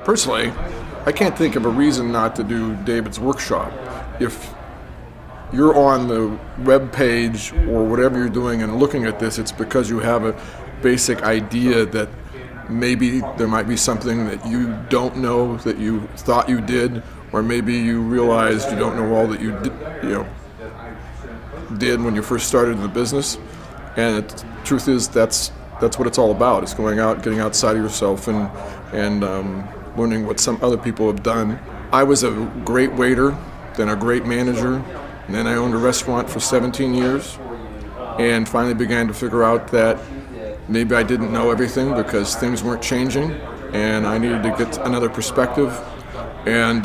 Personally, I can't think of a reason not to do David's workshop. If you're on the web page or whatever you're doing and looking at this, it's because you have a basic idea that maybe there might be something that you don't know that you thought you did, or maybe you realized you don't know all that you did when you first started in the business. And the truth is, that's what it's all about. It's going out, getting outside of yourself, and learning what some other people have done. I was a great waiter, then a great manager, and then I owned a restaurant for 17 years, and finally began to figure out that maybe I didn't know everything because things weren't changing, and I needed to get another perspective. And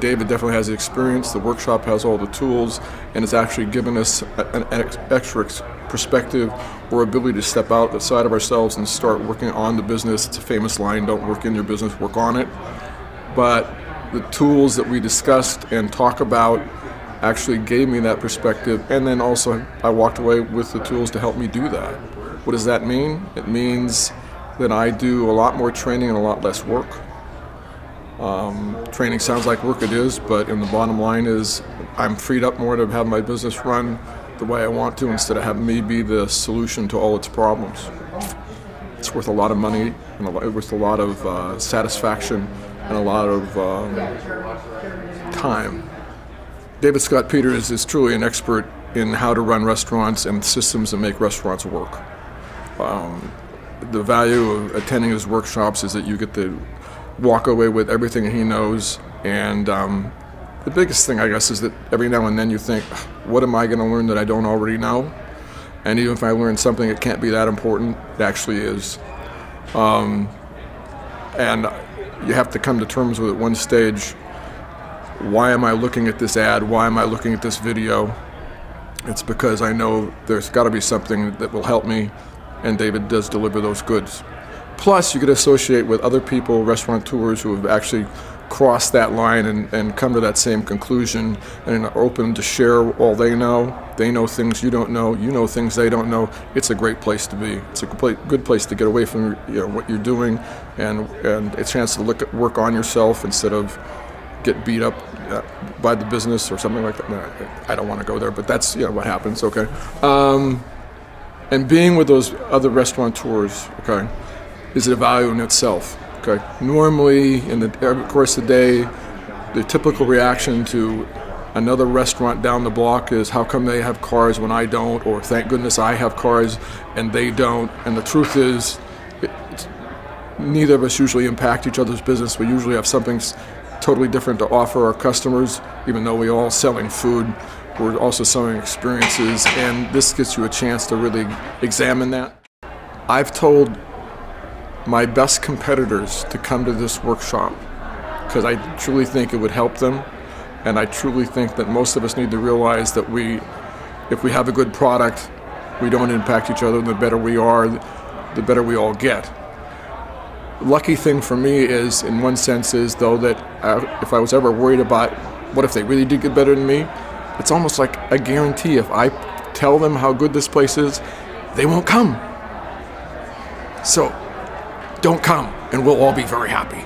David definitely has the experience. The workshop has all the tools, and it's actually given us an extra perspective or ability to step outside of ourselves and start working on the business. It's a famous line, don't work in your business, work on it. But the tools that we discussed and talk about actually gave me that perspective, and then also I walked away with the tools to help me do that. What does that mean? It means that I do a lot more training and a lot less work. Training sounds like work, it is, but in the bottom line is I'm freed up more to have my business run the way I want to instead of having me be the solution to all its problems. It's worth a lot of money, and worth a lot of satisfaction and a lot of time. David Scott Peters is truly an expert in how to run restaurants and systems that make restaurants work. The value of attending his workshops is that you get to walk away with everything he knows, and the biggest thing, I guess, is that every now and then you think, what am I going to learn that I don't already know? And even if I learn something, it can't be that important. It actually is. And you have to come to terms with at one stage, why am I looking at this ad? Why am I looking at this video? It's because I know there's got to be something that will help me, and David does deliver those goods. Plus, you get to associate with other people, restaurateurs, who have actually crossed that line and come to that same conclusion and are open to share all they know. They know things you don't know. You know things they don't know. It's a great place to be. It's a good place to get away from what you're doing, and a chance to work on yourself instead of get beat up by the business or something like that. No, I don't want to go there, but that's what happens. Okay, and being with those other restaurateurs, okay, is a value in itself. Okay. Normally, in the course of the day, the typical reaction to another restaurant down the block is, how come they have cars when I don't? Or thank goodness I have cars and they don't. And the truth is, neither of us usually impact each other's business. We usually have something totally different to offer our customers, even though we're all selling food. We're also selling experiences, and this gives you a chance to really examine that. I've told my best competitors to come to this workshop because I truly think it would help them, and I truly think that most of us need to realize that if we have a good product, we don't impact each other. The better we are, the better we all get. Lucky thing for me is, in one sense, is though that if I was ever worried about what if they really did get better than me, it's almost like a guarantee. If I tell them how good this place is, they won't come. So don't come, and we'll all be very happy.